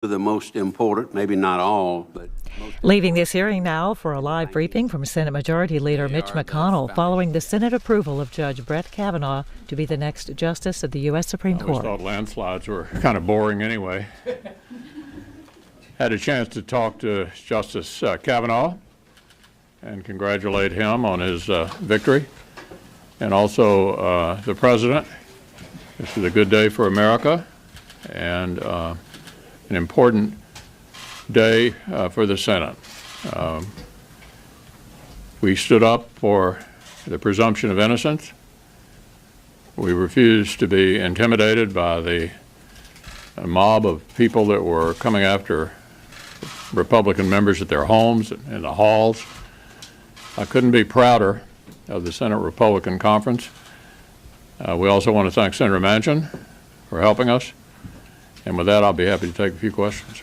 the most important, maybe not all, but leaving this hearing now for a live briefing from Senate Majority Leader Mitch McConnell following the Senate approval of Judge Brett Kavanaugh to be the next Justice of the U.S. Supreme Court. I always thought landslides were kind of boring anyway. Had a chance to talk to Justice Kavanaugh and congratulate him on his victory, and also the President. This is a good day for America and an important day for the Senate. We stood up for the presumption of innocence. We refused to be intimidated by the mob of people that were coming after Republican members at their homes and in the halls. I couldn't be prouder of the Senate Republican Conference. We also want to thank Senator Manchin for helping us. And with that, I'll be happy to take a few questions.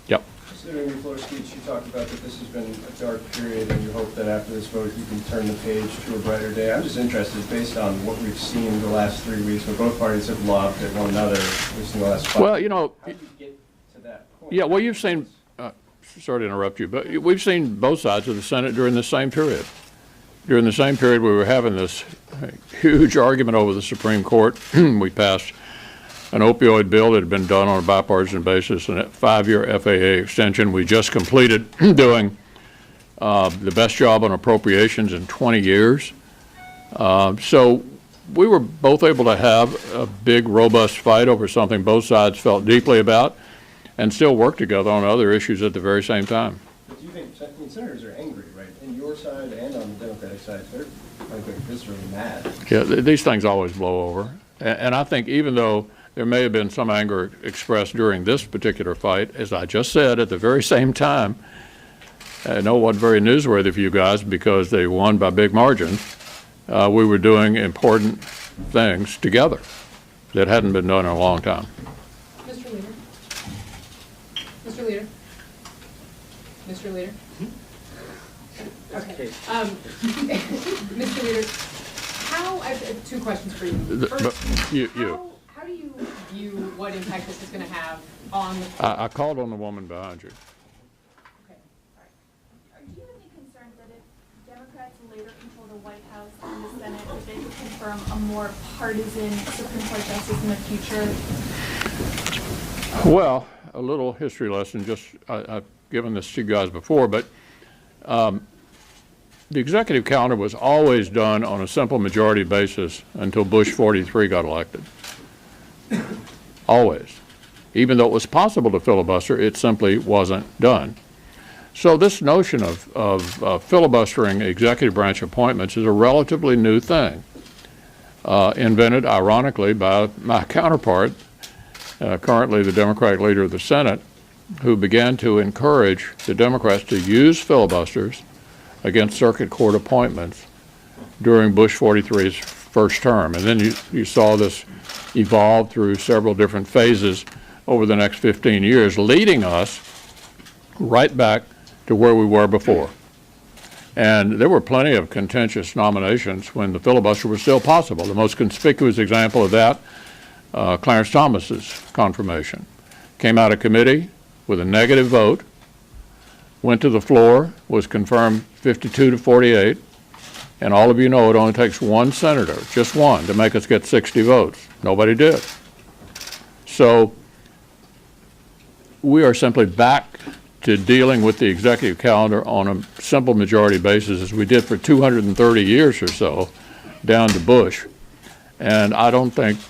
Yep. Senator, in your floor speech, you talked about that this has been a dark period, and you hope that after this vote you can turn the page to a brighter day. I'm just interested, based on what we've seen the last 3 weeks, where both parties have lobbed at one another, at least in the last 5 Well, you know, how do you get to that point? yeah, well, you've seen, sorry to interrupt you, but we've seen both sides of the Senate during the same period. During the same period, we were having this huge argument over the Supreme Court. We passed an opioid bill that had been done on a bipartisan basis, and a 5-year FAA extension. We just completed doing the best job on appropriations in 20 years. So we were both able to have a big, robust fight over something both sides felt deeply about and still work together on other issues at the very same time. But do you think, I mean, senators are angry, right? And your side and on the Democratic side, they're, I think, viscerally mad. Yeah, these things always blow over. And I think even though there may have been some anger expressed during this particular fight, as I just said, at the very same time, I know it wasn't very newsworthy for you guys because they won by big margins. We were doing important things together that hadn't been done in a long time. Mr. Leader. Mr. Leader. Mr. Leader. Okay. Mr. Leader, I have 2 questions for you. First, how do you view what impact this is going to have on the court? I called on the woman behind you. Okay. All right. Do you have any concerns that if Democrats later control the White House and the Senate, that they could confirm a more partisan Supreme Court justice in the future? Well, a little history lesson. I've given this to you guys before, but the executive calendar was always done on a simple majority basis until Bush 43 got elected. Always. Even though it was possible to filibuster, it simply wasn't done. So this notion of filibustering executive branch appointments is a relatively new thing, invented, ironically, by my counterpart, currently the Democratic leader of the Senate, who began to encourage the Democrats to use filibusters against circuit court appointments during Bush 43's first term. And then you saw this evolve through several different phases over the next 15 years, leading us right back to where we were before. And there were plenty of contentious nominations when the filibuster was still possible. The most conspicuous example of that, Clarence Thomas's confirmation. Came out of committee with a negative vote, went to the floor, was confirmed 52 to 48, and all of you know it only takes one senator, just one, to make us get 60 votes. Nobody did. So we are simply back to dealing with the executive calendar on a simple majority basis as we did for 230 years or so down to Bush. And I don't think,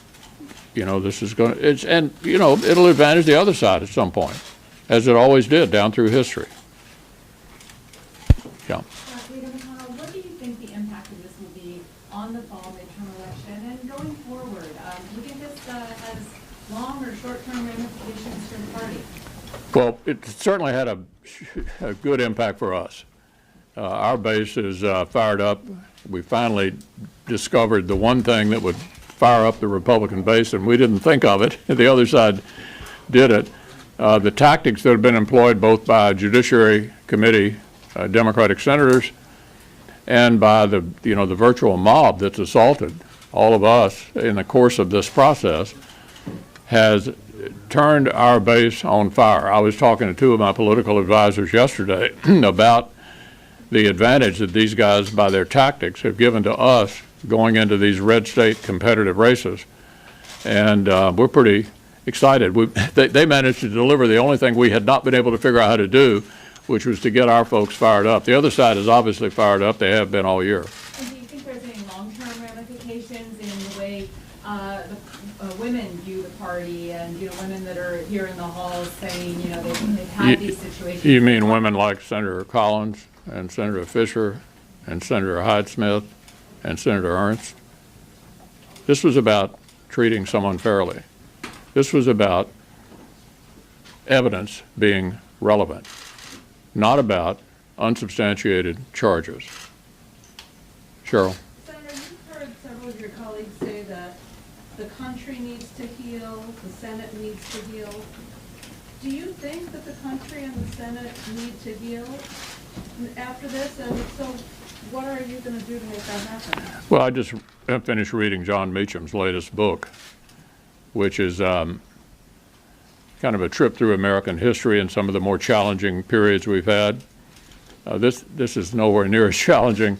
this is going to, it'll advantage the other side at some point, as it always did down through history. Yeah. Leader McConnell, what do you think the impact of this will be on the fall midterm election and going forward? Do you think this has long or short-term ramifications for the party? Well, it certainly had a good impact for us. Our base is fired up. We finally discovered the one thing that would fire up the Republican base, and we didn't think of it. The other side did it. The tactics that have been employed both by Judiciary Committee Democratic senators and by the virtual mob that's assaulted all of us in the course of this process has turned our base on fire. I was talking to two of my political advisors yesterday about the advantage that these guys, by their tactics, have given to us going into these red state competitive races. And we're pretty excited. They managed to deliver the only thing we had not been able to figure out how to do, which was to get our folks fired up. The other side is obviously fired up. They have been all year. And do you think there's any long-term ramifications in the way women view the party, and women that are here in the halls saying they've had these situations? You mean women like Senator Collins and Senator Fisher and Senator Hyde-Smith and Senator Ernst? This was about treating someone fairly. This was about evidence being relevant, not about unsubstantiated charges. Cheryl. Senator, you've heard several of your colleagues say that the country needs to heal, the Senate needs to heal. Do you think that the country and the Senate need to heal after this? And so what are you going to do to make that happen? Well, I just finished reading John Meacham's latest book, which is kind of a trip through American history and some of the more challenging periods we've had. This is nowhere near as challenging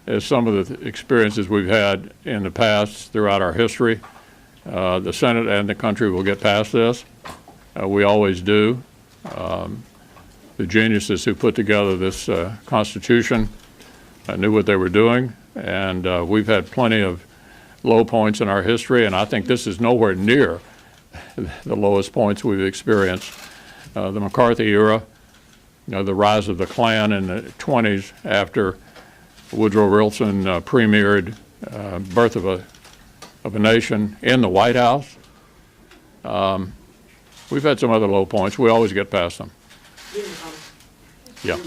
as some of the experiences we've had in the past throughout our history. The Senate and the country will get past this. We always do. The geniuses who put together this Constitution knew what they were doing, and we've had plenty of low points in our history, and I think this is nowhere near the lowest points we've experienced. The McCarthy era, the rise of the Klan in the 20s after Woodrow Wilson premiered Birth of a Nation in the White House. We've had some other low points. We always get past them. Yeah. You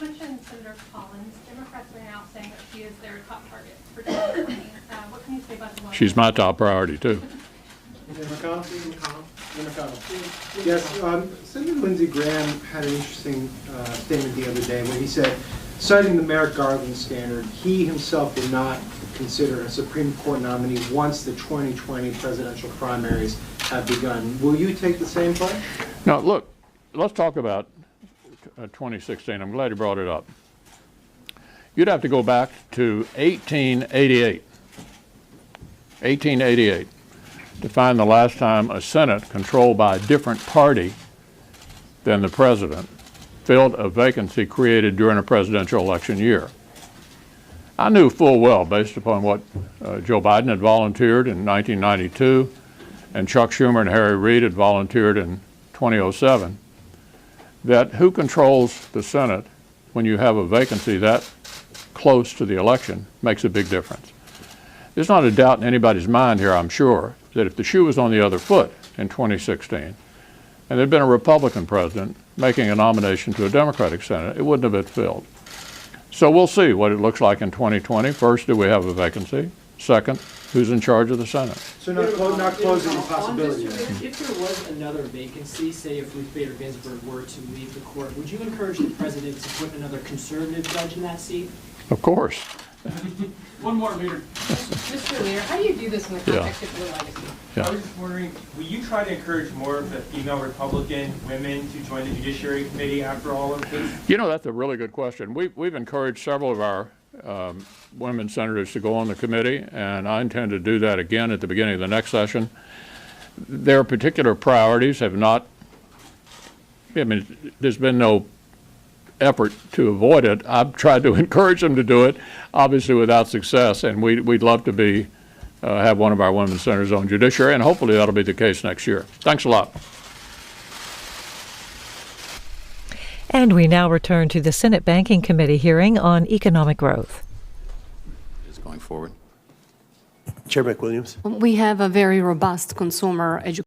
mentioned Senator Collins. Democrats are now saying that she is their top target for 2020. What can you say about the one? She's my top priority, too. McConnell? Yes, Senator Lindsey Graham had an interesting statement the other day where he said, citing the Merrick Garland standard, he himself would not consider a Supreme Court nominee once the 2020 presidential primaries have begun. Will you take the same play? Now, look, let's talk about 2016. I'm glad you brought it up. You'd have to go back to 1888 to find the last time a Senate controlled by a different party than the president filled a vacancy created during a presidential election year. I knew full well, based upon what Joe Biden had volunteered in 1992 and Chuck Schumer and Harry Reid had volunteered in 2007, that who controls the Senate when you have a vacancy that close to the election makes a big difference. There's not a doubt in anybody's mind here, I'm sure, that if the shoe was on the other foot in 2016, and there'd been a Republican president making a nomination to a Democratic Senate, it wouldn't have been filled. So we'll see what it looks like in 2020. First, do we have a vacancy? Second, who's in charge of the Senate? So not closing the possibility. If there was another vacancy, say if Ruth Bader Ginsburg were to leave the court, would you encourage the president to put another conservative judge in that seat? Of course. One more, Leader. Mr. Leader, how do you view this in the context of your legacy? Yeah. I was just wondering, will you try to encourage more of the female Republican women to join the Judiciary Committee after all of this? You know, that's a really good question. We've encouraged several of our women senators to go on the committee, and I intend to do that again at the beginning of the next session. Their particular priorities have not, there's been no effort to avoid it. I've tried to encourage them to do it, obviously without success, and we'd love to have one of our women senators on Judiciary, and hopefully that'll be the case next year. Thanks a lot. And we now return to the Senate Banking Committee hearing on economic growth. Is going forward. Chair McWilliams. We have a very robust consumer education